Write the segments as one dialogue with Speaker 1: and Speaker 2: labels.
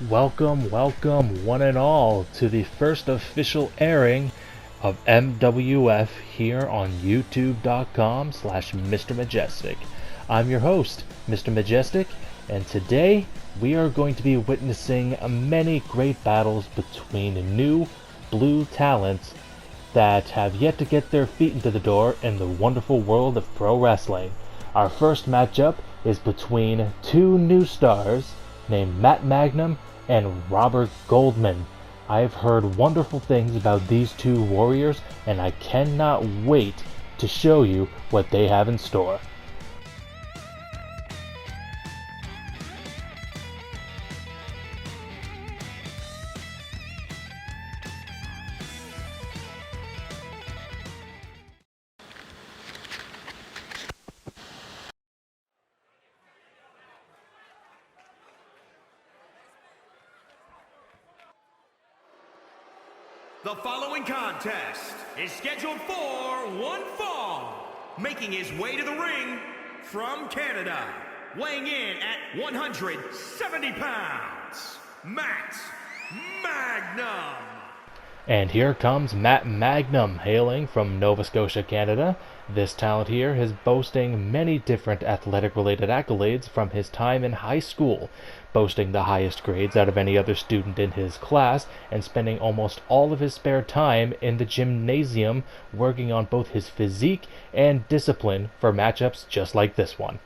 Speaker 1: welcome, one and all, to the first official airing of MWF here on youtube.com/Mr. Majestic. I'm your host, Mr. Majestic, and today we are going to be witnessing many great battles between new blue talents that have yet to get their feet into the door in the wonderful world of pro wrestling. Our first matchup is between two new stars named MAGNUM and Robert Goldman. I've heard wonderful things about these two warriors, and I cannot wait to show you what they have in store.
Speaker 2: The following contest is scheduled for one fall. Making his way to the ring from Canada, weighing in at 170 pounds, MAGNUM.
Speaker 1: And here comes MAGNUM, hailing from Nova Scotia, Canada. This talent here is boasting many different athletic-related accolades from his time in high school, boasting the highest grades out of any other student in his class, and spending almost all of his spare time in the gymnasium working on both his physique and discipline for matchups just like this one.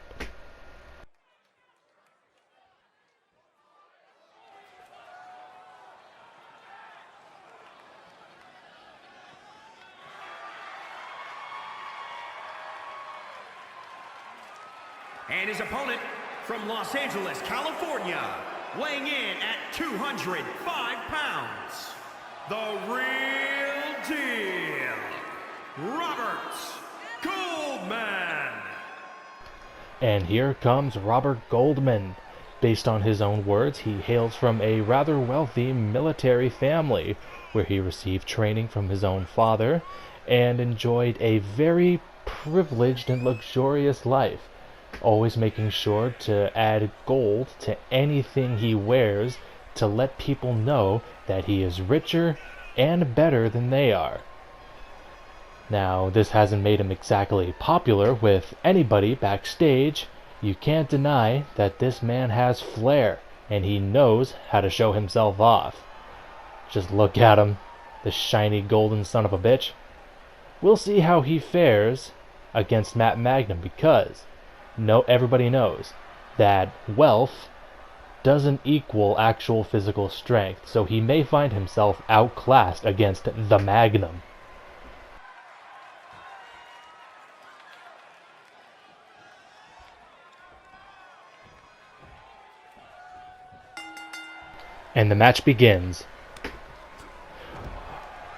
Speaker 2: And his opponent from Los Angeles, California, weighing in at 205 pounds, the real deal, Robert Goldman.
Speaker 1: And here comes Robert Goldman. Based on his own words, he hails from a rather wealthy military family, where he received training from his own father, and enjoyed a very privileged and luxurious life, always making sure to add gold to anything he wears to let people know that he is richer and better than they are. Now, this hasn't made him exactly popular with anybody backstage. You can't deny that this man has flair, and he knows how to show himself off. Just look at him, the shiny golden son of a bitch. We'll see how he fares against MAGNUM, because everybody knows that wealth doesn't equal actual physical strength, so he may find himself outclassed against the Magnum. And the match begins.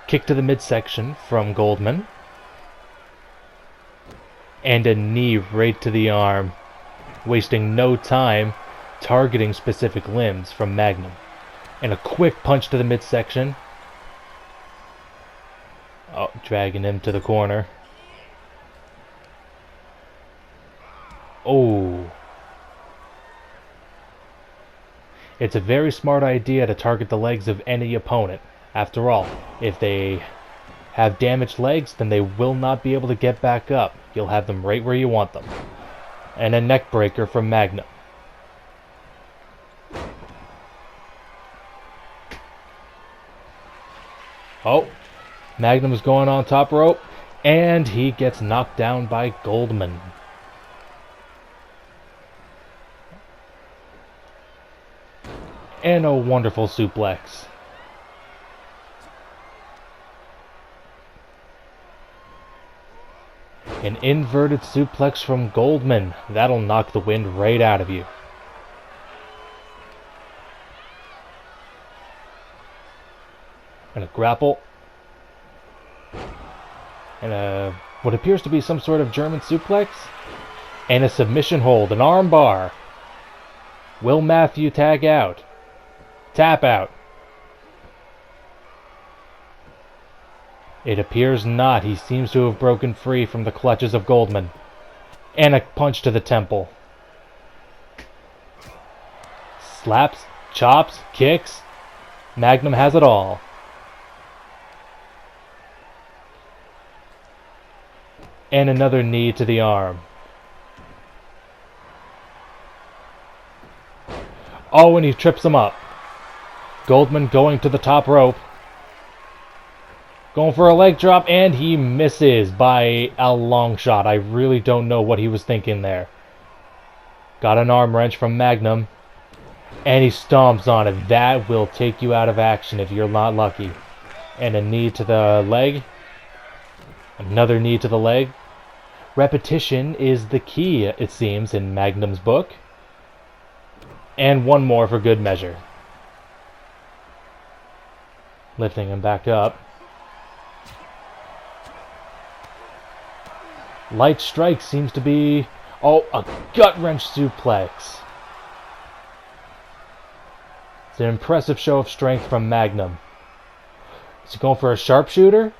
Speaker 1: Kick to the midsection from Goldman, and a knee right to the arm, wasting no time targeting specific limbs from MAGNUM. And a quick punch to the midsection. Oh, dragging him to the corner. Oh. It's a very smart idea to target the legs of any opponent. After all, if they have damaged legs, then they will not be able to get back up. You'll have them right where you want them. And a neck breaker from MAGNUM. Oh, MAGNUM is going on top rope, and he gets knocked down by Goldman. And a wonderful suplex. An inverted suplex from Goldman. That'll knock the wind right out of you. And a grapple. And what appears to be some sort of German suplex. And a submission hold, an arm bar. Will Matthew tag out? Tap out. It appears not. He seems to have broken free from the clutches of Goldman. And a punch to the temple. Slaps, chops, kicks. Magnum has it all. And another knee to the arm. Oh, and he trips him up. Goldman going to the top rope. Going for a leg drop, and he misses by a long shot. I really don't know what he was thinking there. Got an arm wrench from Magnum. And he stomps on it. That will take you out of action if you're not lucky. And a knee to the leg. Another knee to the leg. Repetition is the key, it seems, in Magnum's book. And one more for good measure. Lifting him back up. Light strike seems to be... Oh, a gut-wrench suplex. It's an impressive show of strength from Magnum. Is he going for a sharpshooter?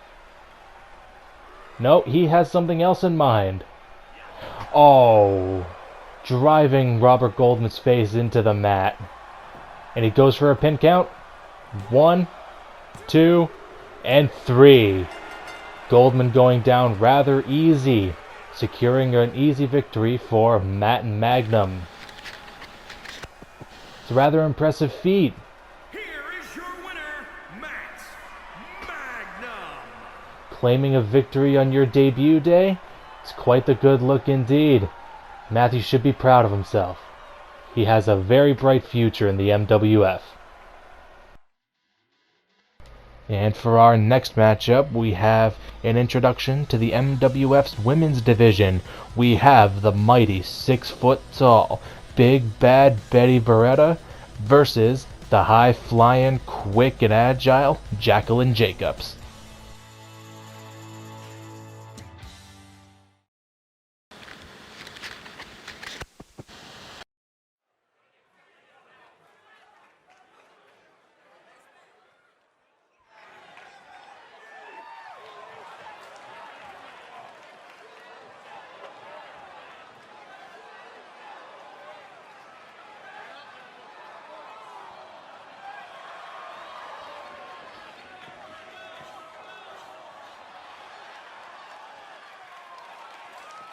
Speaker 1: No, he has something else in mind. Oh, driving Robert Goldman's face into the mat. And he goes for a pin count. 1, 2, and 3. Goldman going down rather easy, securing an easy victory for Matt and Magnum. It's a rather impressive feat.
Speaker 2: Here is your winner, Matt Magnum.
Speaker 1: Claiming a victory on your debut day? It's quite the good look indeed. Matthew should be proud of himself. He has a very bright future in the MWF. And for our next matchup, we have an introduction to the MWF's women's division. We have the mighty 6-foot-tall, big bad Betty BERETTA versus the high-flying, quick and agile Jacqueline Jacobs.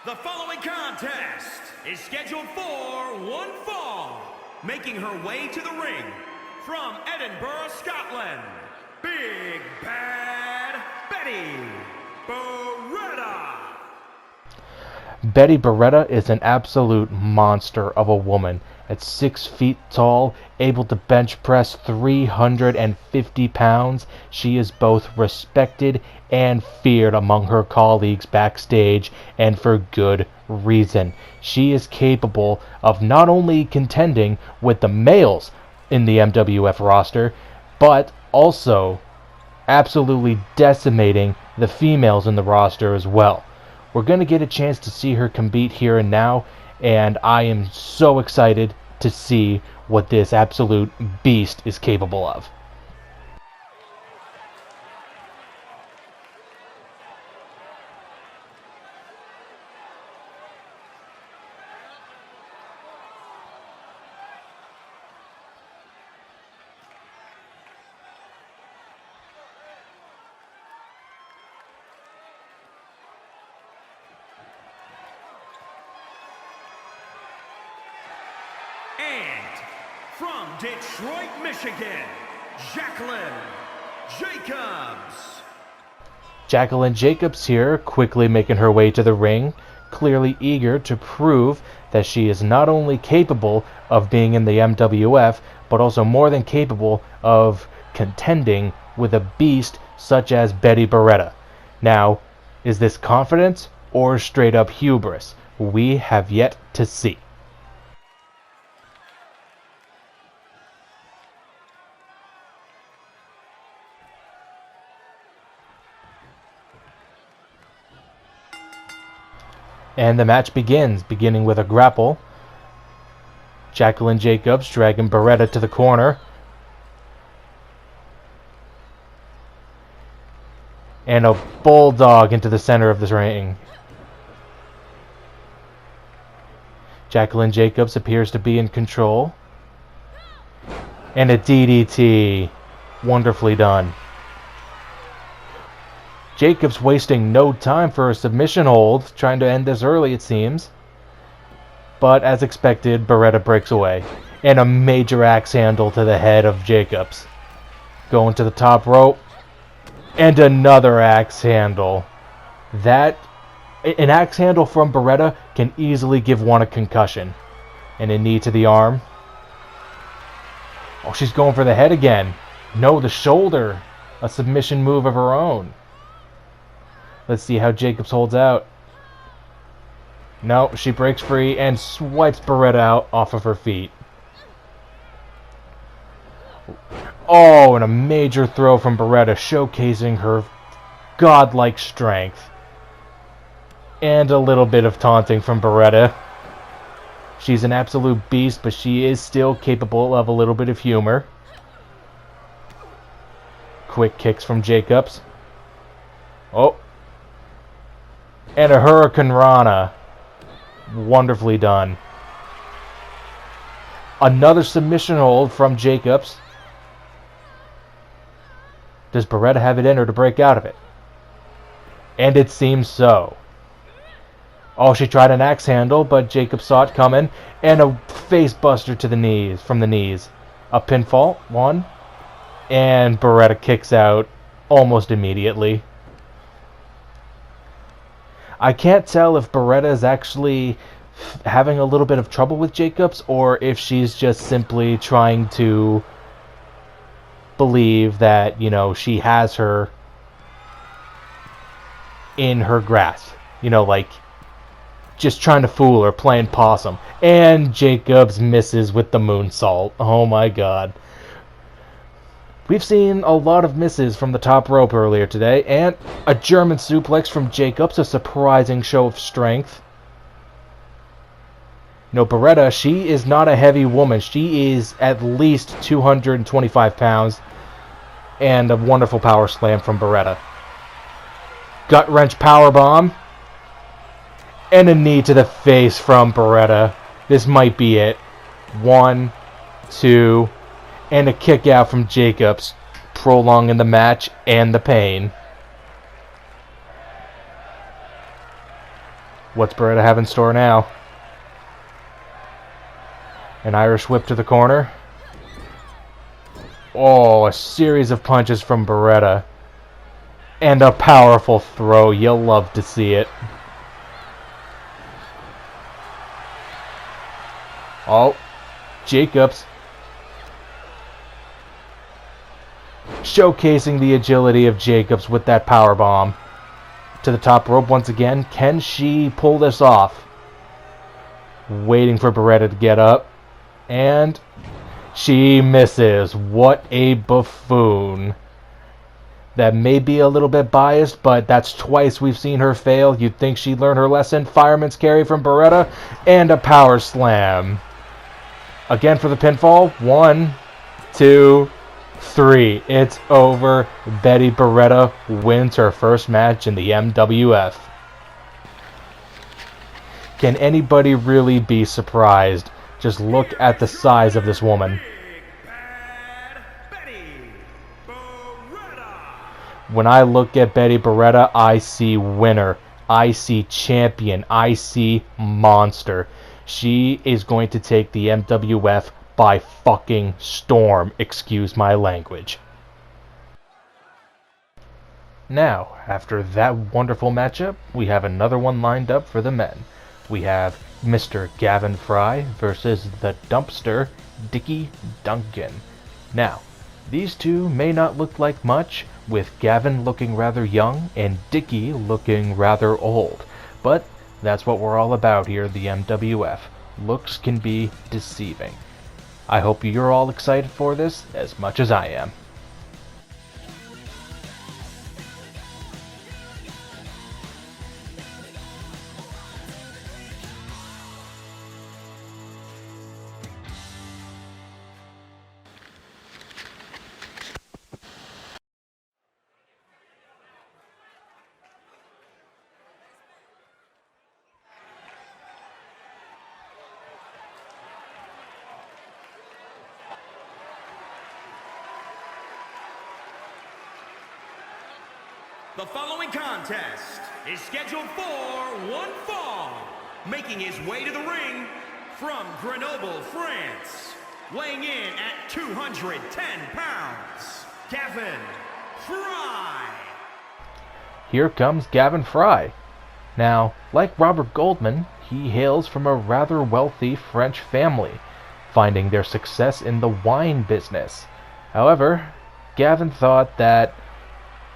Speaker 2: The following contest is scheduled for one fall. Making her way to the ring from Edinburgh, Scotland, Big Bad Betty BERETTA.
Speaker 1: Betty BERETTA is an absolute monster of a woman. At 6 feet tall, able to bench press 350 pounds, she is both respected and feared among her colleagues backstage, and for good reason. She is capable of not only contending with the males in the MWF roster, but also absolutely decimating the females in the roster as well. We're going to get a chance to see her compete here and now, and I am so excited to see what this absolute beast is capable of.
Speaker 2: And from Detroit, Michigan, Jacqueline Jacobs.
Speaker 1: Jacqueline Jacobs here, quickly making her way to the ring, clearly eager to prove that she is not only capable of being in the MWF, but also more than capable of contending with a beast such as Betty BERETTA. Now, is this confidence or straight up hubris? We have yet to see. And the match begins, beginning with a grapple. Jacqueline Jacobs dragging BERETTA to the corner. And a bulldog into the center of the ring. Jacqueline Jacobs appears to be in control. And a DDT. Wonderfully done. Jacobs wasting no time for a submission hold, trying to end this early it seems. But as expected, Beretta breaks away. And a major axe handle to the head of Jacobs. Going to the top rope. And another axe handle. An axe handle from Beretta can easily give one a concussion. And a knee to the arm. Oh, she's going for the head again. No, the shoulder. A submission move of her own. Let's see how Jacobs holds out. No, she breaks free and swipes Beretta out off of her feet. Oh, and a major throw from Beretta, showcasing her godlike strength. And a little bit of taunting from Beretta. She's an absolute beast, but she is still capable of a little bit of humor. Quick kicks from Jacobs. Oh. And a Hurricane Rana. Wonderfully done. Another submission hold from Jacobs. Does Beretta have it in her to break out of it? And it seems so. Oh, she tried an axe handle, but Jacobs saw it coming. And a face buster to the knees, from the knees. A pinfall, one. And Beretta kicks out almost immediately. I can't tell if Beretta is actually having a little bit of trouble with Jacobs or if she's just simply trying to believe that, you know, she has her in her grasp. You know, like, just trying to fool her, playing possum. And Jacobs misses with the moonsault. Oh my god. We've seen a lot of misses from the top rope earlier today, and a German suplex from Jacobs, a surprising show of strength. You know, Beretta, she is not a heavy woman. She is at least 225 pounds, and a wonderful power slam from Beretta. Gut wrench powerbomb, and a knee to the face from Beretta. This might be it. 1, 2... and a kick out from Jacobs, prolonging the match and the pain. What's Beretta have in store now? An Irish whip to the corner. Oh, a series of punches from Beretta. And a powerful throw. You'll love to see it. Oh, Jacobs. Showcasing the agility of Jacobs with that powerbomb. To the top rope once again. Can she pull this off? Waiting for Beretta to get up. And she misses. What a buffoon. That may be a little bit biased, but that's twice we've seen her fail. You'd think she'd learn her lesson. Fireman's carry from Beretta. And a power slam. Again for the pinfall. 1, 2, 3. It's over. Betty Beretta wins her first match in the MWF. Can anybody really be surprised? Just look at the size of this woman. When I look at Betty Beretta, I see winner. I see champion. I see monster. She is going to take the MWF by fucking storm. Excuse my language. Now, after that wonderful matchup, we have another one lined up for the men. We have Mr. Gavin Fry versus the Dumpster, Dickie Duncan. Now, these two may not look like much, with Gavin looking rather young and Dickie looking rather old. But that's what we're all about here at the MWF. Looks can be deceiving. I hope you're all excited for this as much as I am.
Speaker 2: The following contest is scheduled for one fall. Making his way to the ring from Grenoble, France. Weighing in at 210 pounds, Gavin Fry.
Speaker 1: Here comes Gavin Fry. Now, like Robert Goldman, he hails from a rather wealthy French family, finding their success in the wine business. However, Gavin thought that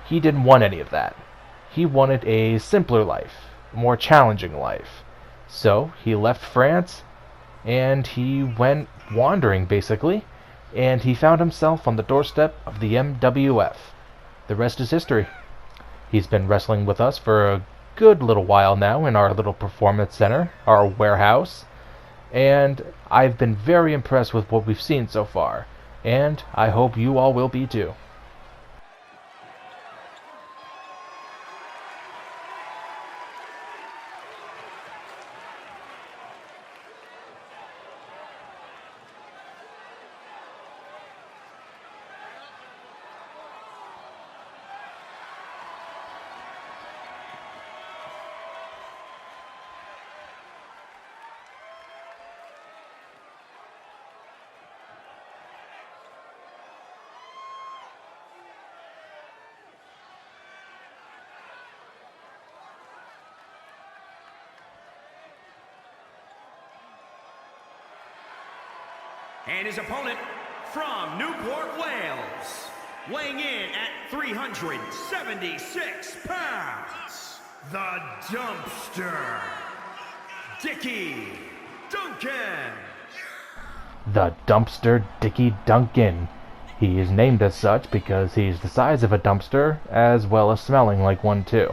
Speaker 1: he didn't want any of that. He wanted a simpler life, a more challenging life. So he left France and he went wandering, basically, and he found himself on the doorstep of the MWF. The rest is history. He's been wrestling with us for a good little while now in our little performance center, our warehouse, and I've been very impressed with what we've seen so far, and I hope you all will be too.
Speaker 2: And his opponent from Newport, Wales, weighing in at 376 pounds, the Dumpster, Dickie Duncan.
Speaker 1: The Dumpster Dickie Duncan. He is named as such because he's the size of a dumpster, as well as smelling like one too.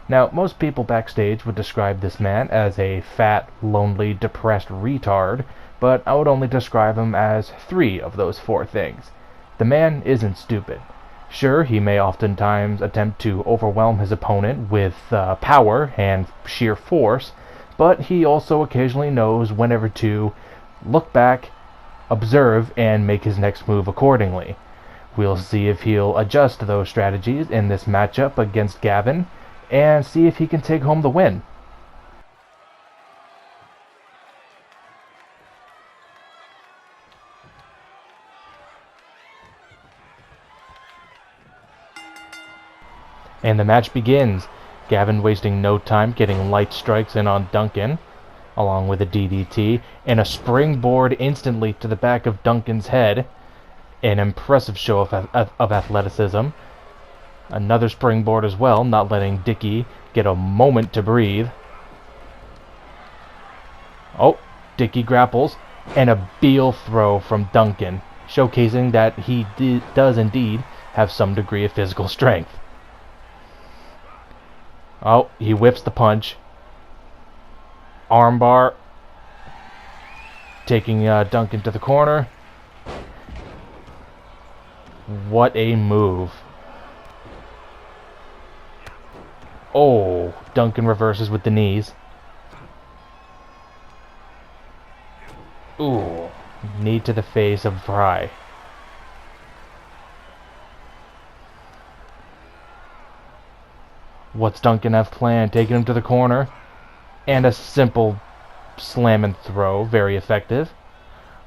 Speaker 1: Now, most people backstage would describe this man as a fat, lonely, depressed retard, but I would only describe him as 3 of those 4 things. The man isn't stupid. Sure, he may oftentimes attempt to overwhelm his opponent with power and sheer force, but he also occasionally knows whenever to look back, observe, and make his next move accordingly. We'll see if he'll adjust those strategies in this matchup against Gavin, and see if he can take home the win. And the match begins. Gavin wasting no time getting light strikes in on Duncan, along with a DDT, and a springboard instantly to the back of Duncan's head. An impressive show of athleticism. Another springboard as well, not letting Dickie get a moment to breathe. Oh, Dickie grapples, and a Beal throw from Duncan, showcasing that he does indeed have some degree of physical strength. Oh, he whips the punch. Armbar. Taking Duncan to the corner. What a move. Oh, Duncan reverses with the knees. Ooh, knee to the face of Fry. What's Duncan have planned? Taking him to the corner. And a simple slam and throw. Very effective.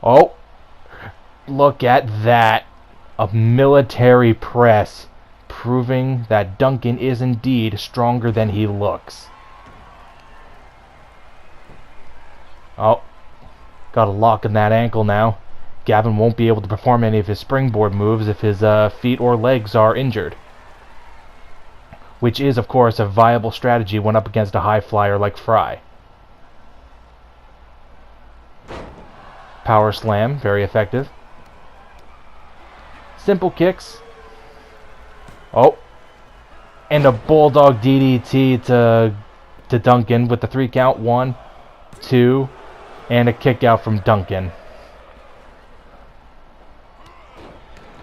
Speaker 1: Oh, look at that. A military press. Proving that Duncan is indeed stronger than he looks. Oh, got a lock in that ankle now. Gavin won't be able to perform any of his springboard moves if his feet or legs are injured. Which is, of course, a viable strategy when up against a high flyer like Fry. Power slam, very effective. Simple kicks. Oh, and a bulldog DDT to Duncan with the 3 count. 1, 2, and a kick out from Duncan.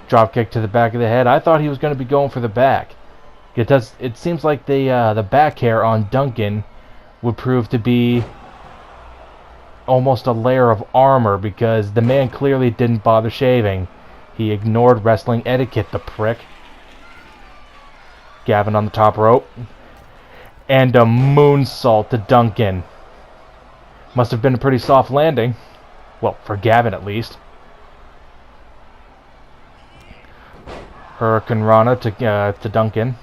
Speaker 1: Drop kick to the back of the head. I thought he was going to be going for the back. It seems like the back hair on Duncan would prove to be almost a layer of armor, because the man clearly didn't bother shaving. He ignored wrestling etiquette, the prick. Gavin on the top rope. And a moonsault to Duncan. Must have been a pretty soft landing. Well, for Gavin at least. Hurricane Rana to Duncan.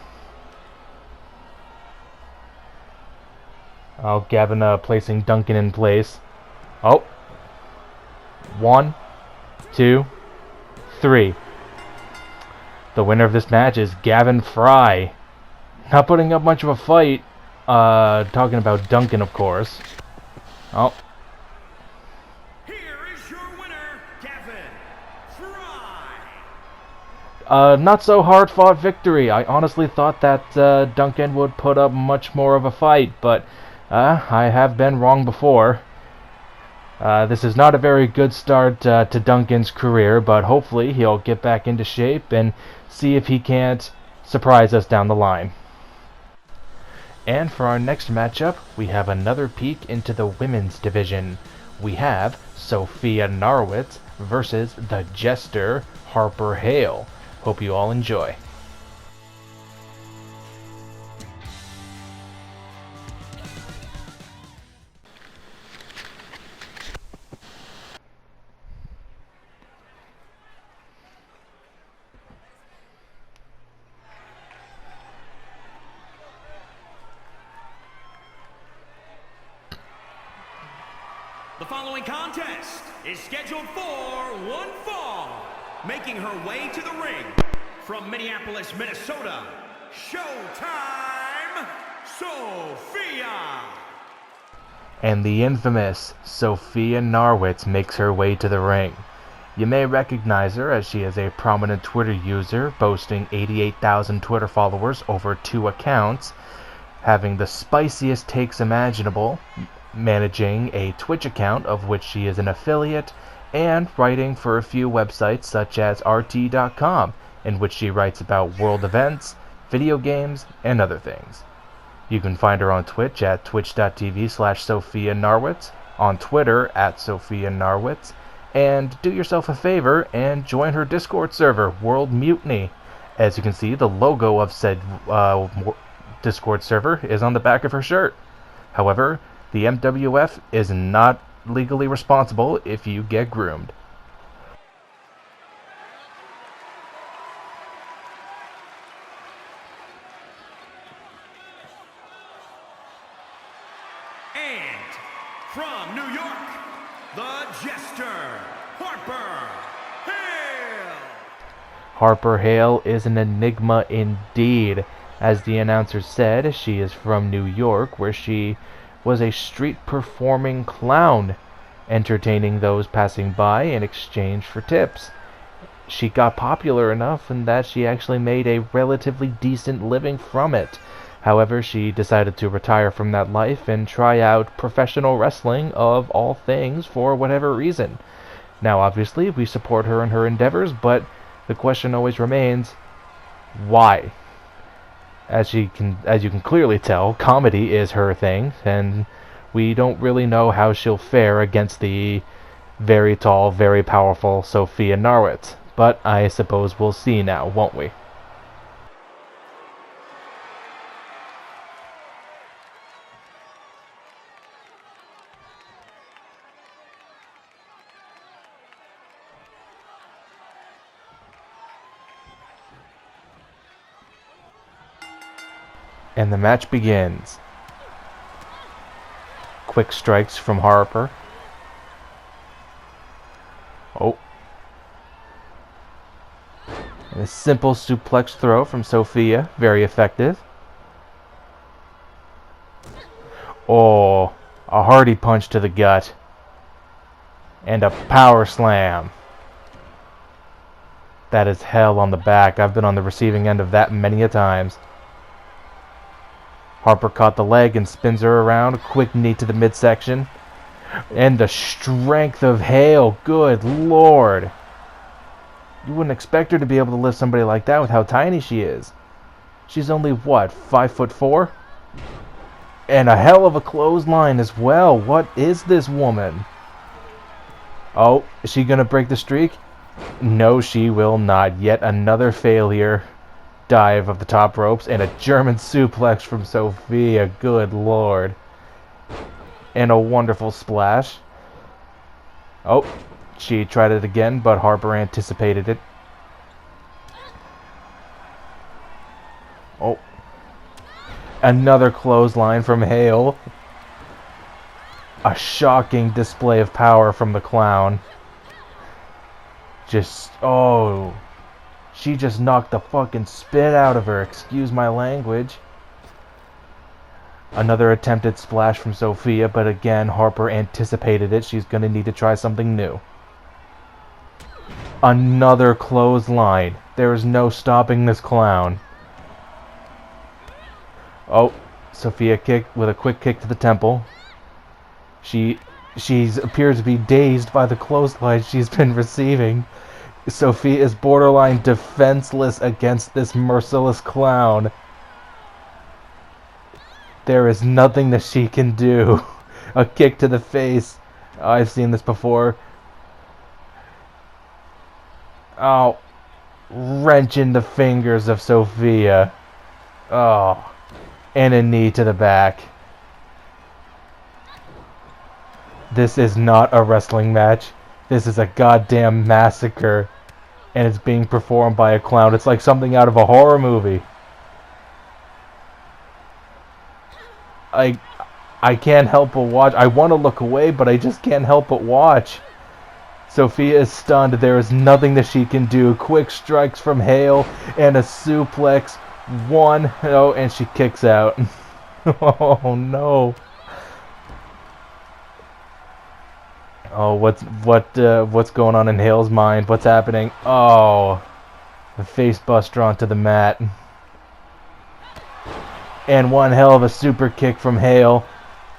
Speaker 1: Oh, Gavin placing Duncan in place. Oh. 1, 2, 3. The winner of this match is Gavin Fry. Not putting up much of a fight. Talking about Duncan, of course. Oh.
Speaker 2: Here is your winner, Gavin Fry.
Speaker 1: Not so hard-fought victory. I honestly thought that Duncan would put up much more of a fight, but I have been wrong before. This is not a very good start to Duncan's career, but hopefully he'll get back into shape and see if he can't surprise us down the line. And for our next matchup, we have another peek into the women's division. We have Sophia Norwitz versus the Jester, Harper Hale. Hope you all enjoy.
Speaker 2: The following contest is scheduled for one fall. Making her way to the ring from Minneapolis, Minnesota, Showtime, Sophia.
Speaker 1: And the infamous Sophia Norwitz makes her way to the ring. You may recognize her as she is a prominent Twitter user, boasting 88,000 Twitter followers over 2 accounts, having the spiciest takes imaginable, managing a Twitch account of which she is an affiliate, and writing for a few websites such as RT.com, in which she writes about world events, video games, and other things. You can find her on Twitch at twitch.tv/Sophia Norwitz, on Twitter at Sophia Norwitz, and do yourself a favor and join her Discord server, World Mutiny. As you can see, the logo of said Discord server is on the back of her shirt. However, the MWF is not legally responsible if you get groomed.
Speaker 2: And from New York, the Jester, Harper Hale.
Speaker 1: Harper Hale is an enigma indeed. As the announcer said, she is from New York, where she was a street performing clown, entertaining those passing by in exchange for tips. She got popular enough in that she actually made a relatively decent living from it. However, she decided to retire from that life and try out professional wrestling of all things for whatever reason. Now, obviously, we support her in her endeavors, but the question always remains, why? As you can clearly tell, comedy is her thing, and we don't really know how she'll fare against the very tall, very powerful Sophia Norwitz. But I suppose we'll see now, won't we? And the match begins. Quick strikes from Harper. Oh. And a simple suplex throw from Sophia. Very effective. Oh. A hearty punch to the gut. And a power slam. That is hell on the back. I've been on the receiving end of that many a times. Harper caught the leg and spins her around. A quick knee to the midsection. And the strength of Hale. Good lord. You wouldn't expect her to be able to lift somebody like that with how tiny she is. She's only, what, 5'4"? And a hell of a clothesline as well. What is this woman? Oh, is she going to break the streak? No, she will not. Yet another failure. dive of the top ropes, and a German suplex from Sophia. Good lord. And a wonderful splash. Oh, she tried it again, but Harper anticipated it. Oh. Another clothesline from HALE. A shocking display of power from the clown. Oh. She just knocked the fucking spit out of her. Excuse my language. Another attempted splash from Sophia, but again, Harper anticipated it. She's going to need to try something new. Another clothesline. There is no stopping this clown. Oh, Sophia kicked with a quick kick to the temple. She appears to be dazed by the clothesline she's been receiving. Sophia is borderline defenseless against this merciless clown. There is nothing that she can do. A kick to the face. I've seen this before. Oh, wrenching the fingers of Sophia. Oh. And a knee to the back. This is not a wrestling match. This is a goddamn massacre. And it's being performed by a clown. It's like something out of a horror movie. I can't help but watch. I want to look away, but I just can't help but watch. Sophia is stunned. There is nothing that she can do. Quick strikes from HALE and a suplex. One, oh, and she kicks out. Oh no. Oh, what's going on in HALE's mind? What's happening? Oh, the face buster onto the mat. And one hell of a super kick from HALE.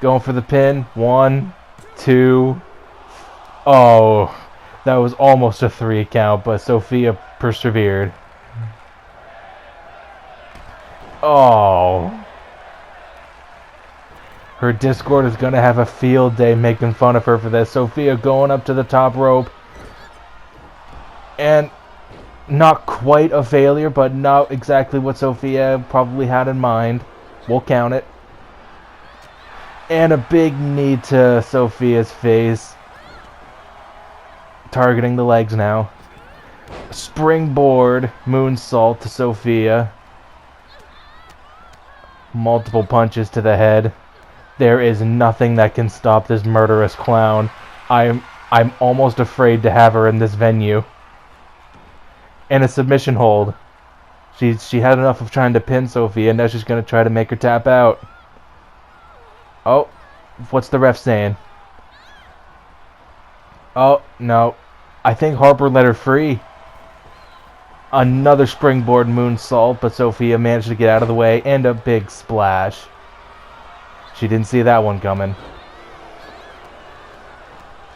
Speaker 1: Going for the pin. 1, 2. Oh, that was almost a 3 count, but Sophia persevered. Oh. Her Discord is going to have a field day making fun of her for this. Sophia going up to the top rope. And not quite a failure, but not exactly what Sophia probably had in mind. We'll count it. And a big knee to Sophia's face. Targeting the legs now. Springboard moonsault to Sophia. Multiple punches to the head. There is nothing that can stop this murderous clown. I'm almost afraid to have her in this venue. And a submission hold. She had enough of trying to pin Sophia, and now she's going to try to make her tap out. Oh, what's the ref saying? Oh, no. I think Harper let her free. Another springboard moonsault, but Sophia managed to get out of the way, and a big splash. She didn't see that one coming.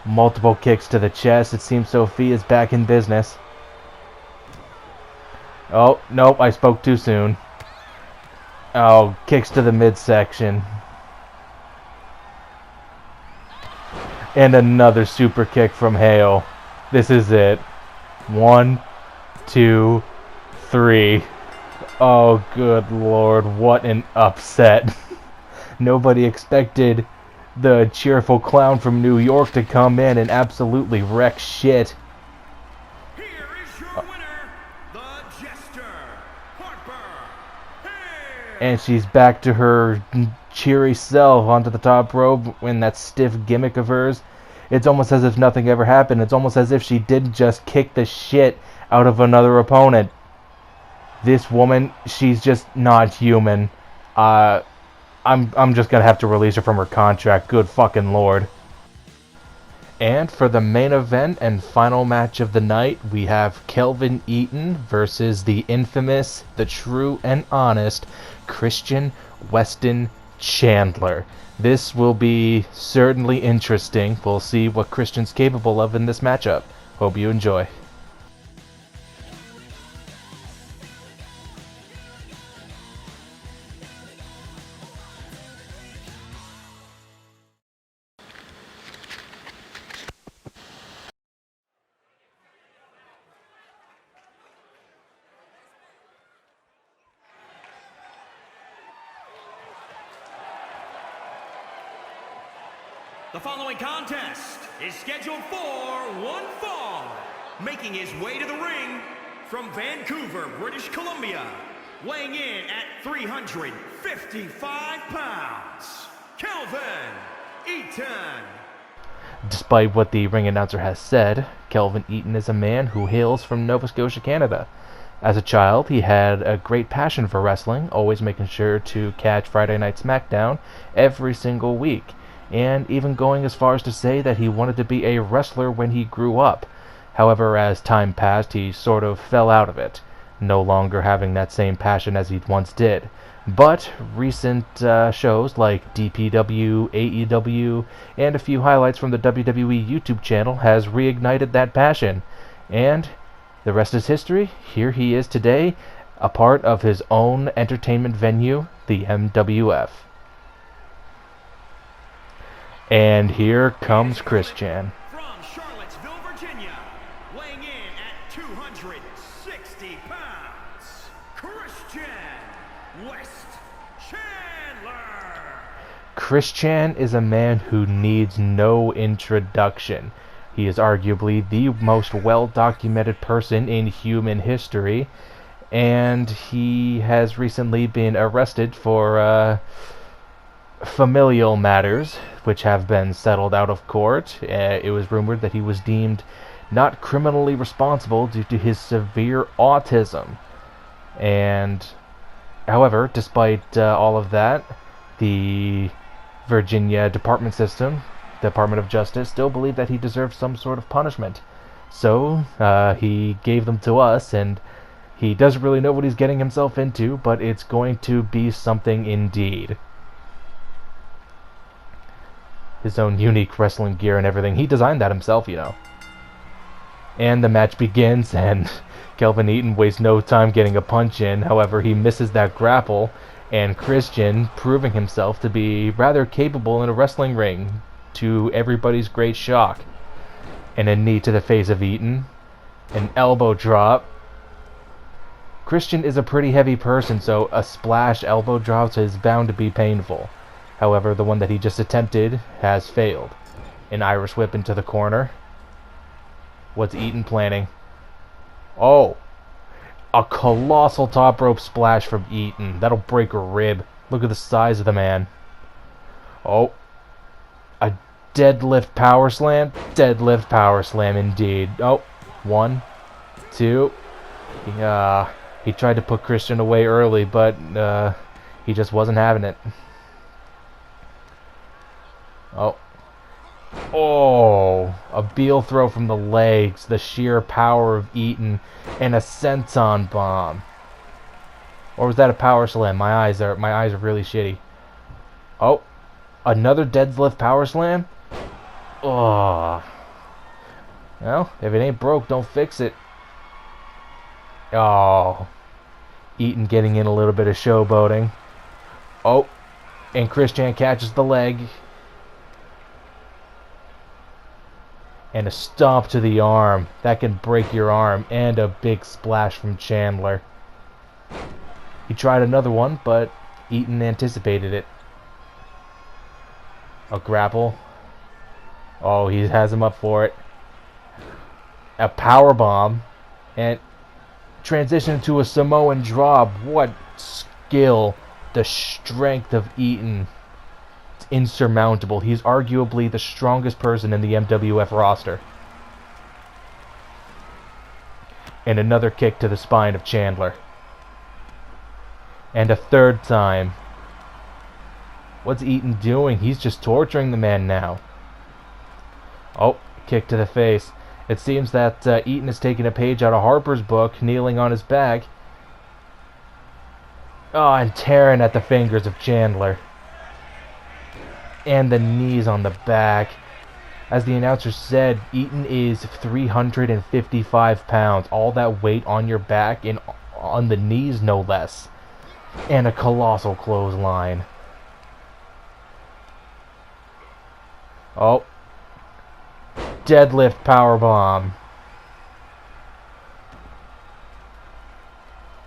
Speaker 1: Multiple kicks to the chest. It seems Sophia's back in business. Oh, nope, I spoke too soon. Oh, kicks to the midsection. And another super kick from HALE. This is it. 1, 2, 3. Oh, good lord, what an upset. Nobody expected the cheerful clown from New York to come in and absolutely wreck shit.
Speaker 2: Here is your winner, the Jester, HARPER.
Speaker 1: And she's back to her cheery self onto the top rope in that stiff gimmick of hers. It's almost as if nothing ever happened. It's almost as if she didn't just kick the shit out of another opponent. This woman, she's just not human. I'm just gonna have to release her from her contract. Good fucking lord. And for the main event and final match of the night, we have Kelvin Eaton versus the infamous, the true and honest Christian Weston Chandler. This will be certainly interesting. We'll see what Christian's capable of in this matchup. Hope you enjoy.
Speaker 2: The following contest is scheduled for one fall. Making his way to the ring from Vancouver, British Columbia, weighing in at 355 pounds, Kelvin Eaton.
Speaker 1: Despite what the ring announcer has said, Kelvin Eaton is a man who hails from Nova Scotia, Canada. As a child, he had a great passion for wrestling, always making sure to catch Friday Night SmackDown every single week, and even going as far as to say that he wanted to be a wrestler when he grew up. However, as time passed, he sort of fell out of it, no longer having that same passion as he once did. But recent shows like DPW, AEW, and a few highlights from the WWE YouTube channel has reignited that passion. And the rest is history. Here he is today, a part of his own entertainment venue, the MWF. And here comes Christian.
Speaker 2: From Charlottesville, Virginia, weighing in at 260 pounds, Christian West Chandler.
Speaker 1: Christian is a man who needs no introduction. He is arguably the most well-documented person in human history, and he has recently been arrested for familial matters, which have been settled out of court. It was rumored that he was deemed not criminally responsible due to his severe autism. And, however, despite all of that, the Virginia Department of Justice, still believed that he deserved some sort of punishment. So, he gave them to us, and he doesn't really know what he's getting himself into, but it's going to be something indeed. His own unique wrestling gear and everything. He designed that himself, you know. And the match begins, and Kelvin Eaton wastes no time getting a punch in. However, he misses that grapple, and Christian, proving himself to be rather capable in a wrestling ring, to everybody's great shock. And a knee to the face of Eaton. An elbow drop. Christian is a pretty heavy person, so a splash elbow drop is bound to be painful. However, the one that he just attempted has failed. An Irish whip into the corner. What's Eaton planning? Oh! A colossal top rope splash from Eaton. That'll break a rib. Look at the size of the man. Oh. A deadlift power slam? Deadlift power slam indeed. Oh. 1, 2. He tried to put Christian away early, but he just wasn't having it. Oh, a Beal throw from the legs, the sheer power of Eaton, and a senton bomb. Or was that a power slam? My eyes are really shitty. Oh, another deadlift power slam? Oh. Well, if it ain't broke, don't fix it. Oh. Eaton getting in a little bit of showboating. Oh, and Christian catches the leg. And a stomp to the arm. That can break your arm. And a big splash from Chandler. He tried another one, but Eaton anticipated it. A grapple. Oh, he has him up for it. A power bomb. And transition to a Samoan drop. What skill. The strength of Eaton. Insurmountable. He's arguably the strongest person in the MWF roster. And another kick to the spine of Chandler. And a third time. What's Eaton doing? He's just torturing the man now. Oh, kick to the face. It seems that Eaton is taking a page out of Harper's book, kneeling on his back. Oh, and tearing at the fingers of Chandler. And the knees on the back. As the announcer said, Eaton is 355 pounds. All that weight on your back and on the knees, no less. And a colossal clothesline. Oh. Deadlift powerbomb.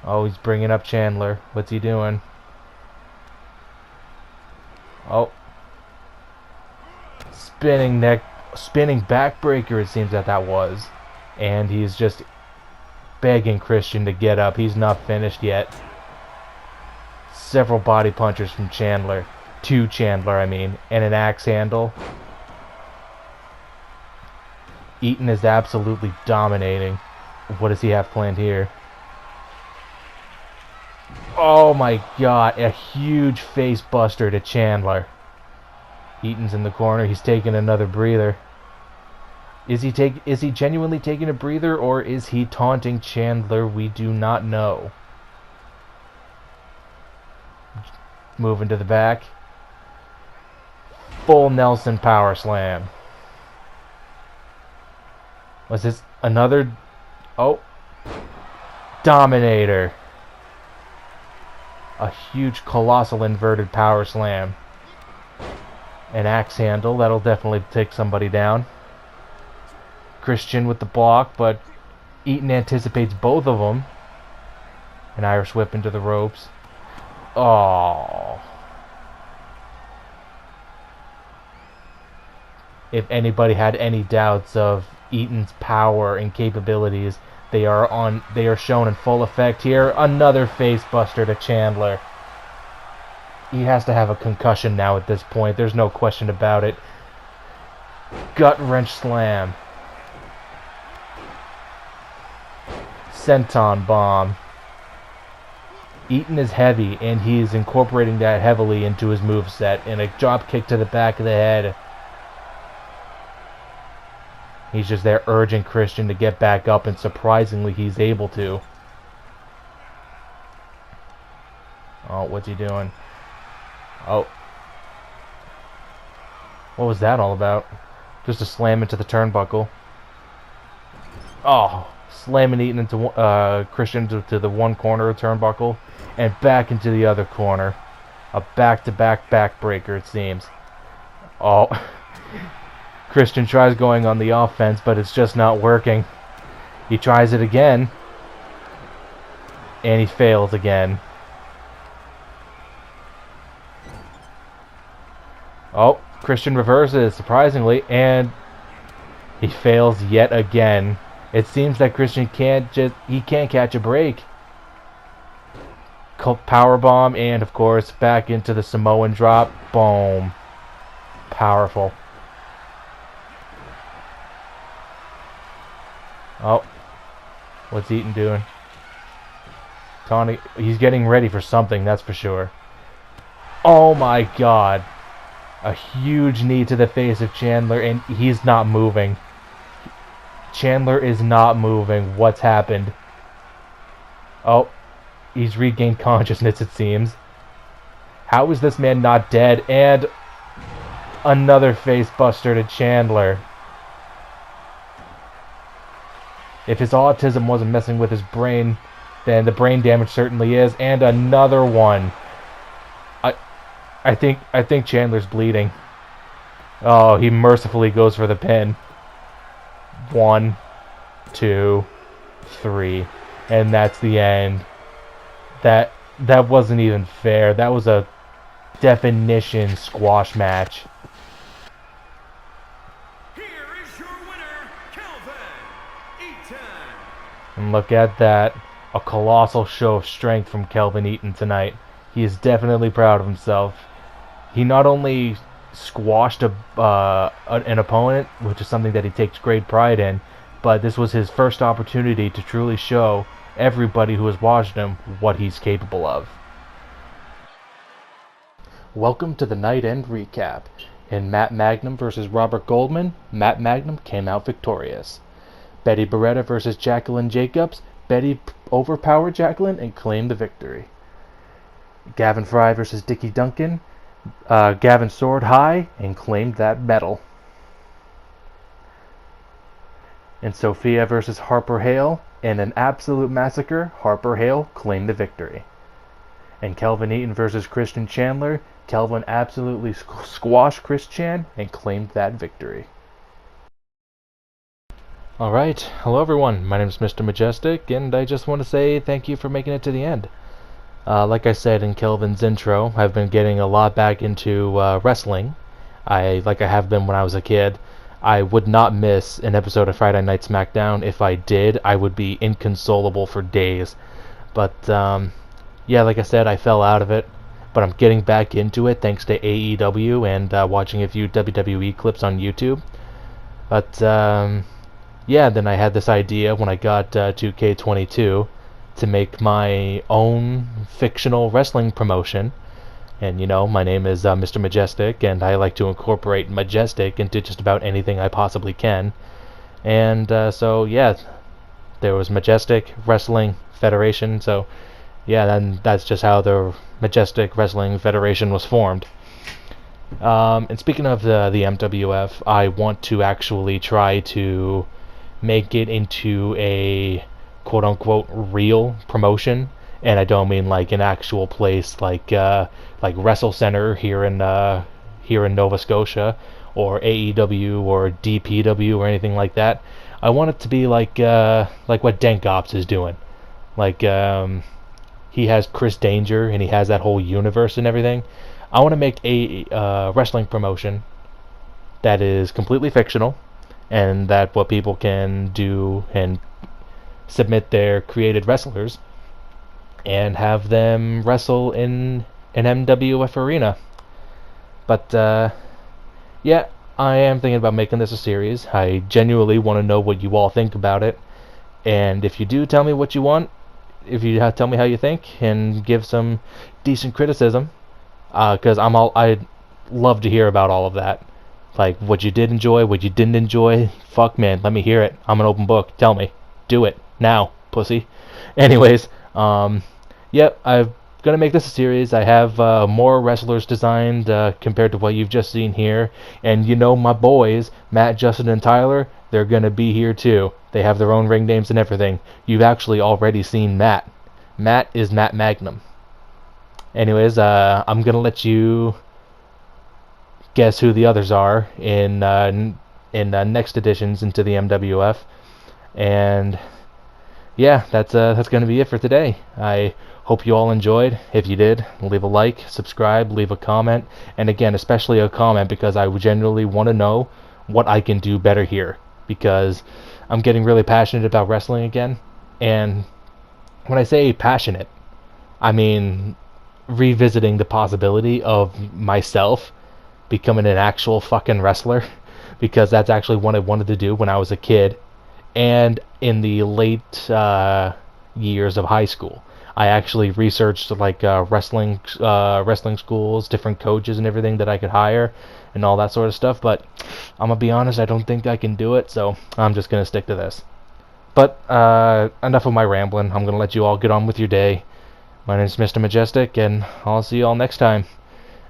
Speaker 1: Oh, he's bringing up Chandler. What's he doing? Oh. spinning backbreaker, it seems that was. And he's just begging Christian to get up. He's not finished yet. Several body punches from Chandler. To Chandler, I mean. And an axe handle. Eaton is absolutely dominating. What does he have planned here? Oh my god, a huge face buster to Chandler. Eaton's in the corner. He's taking another breather. Is he genuinely taking a breather, or is he taunting Chandler? We do not know. Moving to the back. Full Nelson power slam. Was this another? Oh. Dominator. A huge colossal inverted power slam. An axe handle. That'll definitely take somebody down. Christian with the block, but Eaton anticipates both of them. An Irish whip into the ropes. Oh. If anybody had any doubts of Eaton's power and capabilities, they are shown in full effect here. Another face buster to Chandler. He has to have a concussion now at this point. There's no question about it. Gut wrench slam. Senton bomb. Eaton is heavy, and he is incorporating that heavily into his moveset. And a drop kick to the back of the head. He's just there urging Christian to get back up, and surprisingly he's able to. Oh, what's he doing? Oh. What was that all about? Just a slam into the turnbuckle. Oh, slamming Eaton into Christian to the one corner of the turnbuckle, and back into the other corner. A back-to-back backbreaker, it seems. Oh. Christian tries going on the offense, but it's just not working. He tries it again, and he fails again. Oh, Christian reverses, surprisingly, and he fails yet again. It seems that Christian can't catch a break. Powerbomb, and of course, back into the Samoan drop. Boom. Powerful. Oh, what's Eaton doing? He's getting ready for something, that's for sure. Oh my god. A huge knee to the face of Chandler, and he's not moving. Chandler is not moving. What's happened? Oh, he's regained consciousness, it seems. How is this man not dead? And another face buster to Chandler. If his autism wasn't messing with his brain, then the brain damage certainly is. And another one. I think Chandler's bleeding. Oh, he mercifully goes for the pin. 1, 2, 3, and that's the end. That wasn't even fair. That was a definition squash match. And look at that. A colossal show of strength from Kelvin Eaton tonight. He is definitely proud of himself. He not only squashed an opponent, which is something that he takes great pride in, but this was his first opportunity to truly show everybody who has watched him what he's capable of. Welcome to the Night End Recap. In Matt Magnum versus Robert Goldman, Matt Magnum came out victorious. Betty BERETTA versus Jacqueline Jacobs. Betty overpowered Jacqueline and claimed the victory. Gavin Fry versus Dickie Duncan. Gavin soared high and claimed that medal. And SOPHIA versus HARPER. In an absolute massacre, HARPER claimed the victory. And Kelvin Eaton versus Christian Chandler. Kelvin absolutely squashed Chris Chan and claimed that victory. Alright, hello everyone, my name is Mr. Majestic, and I just want to say thank you for making it to the end. Like I said in Kelvin's intro, I've been getting a lot back into wrestling. like I have been when I was a kid. I would not miss an episode of Friday Night SmackDown. If I did, I would be inconsolable for days. But yeah, like I said, I fell out of it. But I'm getting back into it thanks to AEW and watching a few WWE clips on YouTube. But yeah, then I had this idea when I got 2K22 to make my own fictional wrestling promotion. And you know, my name is Mr. Majestic, and I like to incorporate Majestic into just about anything I possibly can. And so yeah, there was Majestic Wrestling Federation. So yeah, then that's just how the Majestic Wrestling Federation was formed. And speaking of the MWF, I want to actually try to make it into a quote-unquote real promotion, and I don't mean like an actual place like Wrestle Center here in Nova Scotia, or AEW or DPW or anything like that. I want it to be like what Dank Ops is doing, like he has Chris Danger and he has that whole universe and everything. I want to make a wrestling promotion that is completely fictional, and that what people can do and submit their created wrestlers and have them wrestle in an MWF arena. But yeah, I am thinking about making this a series. I genuinely want to know what you all think about it, and if you do, tell me what you want. If you tell me how you think and give some decent criticism, because I'd love to hear about all of that. Like what you did enjoy, what you didn't enjoy. Fuck man, let me hear it. I'm an open book. Tell me. Do it now, pussy. Anyways, yep, I'm gonna make this a series. I have more wrestlers designed compared to what you've just seen here, and you know my boys, Matt, Justin, and Tyler, they're gonna be here too. They have their own ring names and everything. You've actually already seen Matt. Matt is Matt Magnum. Anyways, I'm gonna let you guess who the others are in next editions into the MWF, and yeah, that's gonna be it for today. I hope you all enjoyed. If you did, leave a like, subscribe, leave a comment, and again, especially a comment, because I would genuinely want to know what I can do better here, because I'm getting really passionate about wrestling again. And when I say passionate, I mean revisiting the possibility of myself becoming an actual fucking wrestler, because that's actually what I wanted to do when I was a kid and in the late years of high school. I actually researched like wrestling schools, different coaches and everything that I could hire and all that sort of stuff, but I'm gonna be honest, I don't think I can do it, so I'm just gonna stick to this. But enough of my rambling. I'm gonna let you all get on with your day. My name is Mr. Majestic, and I'll see you all next time.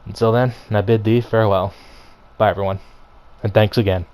Speaker 1: Until then, I bid thee farewell. Bye everyone, and thanks again.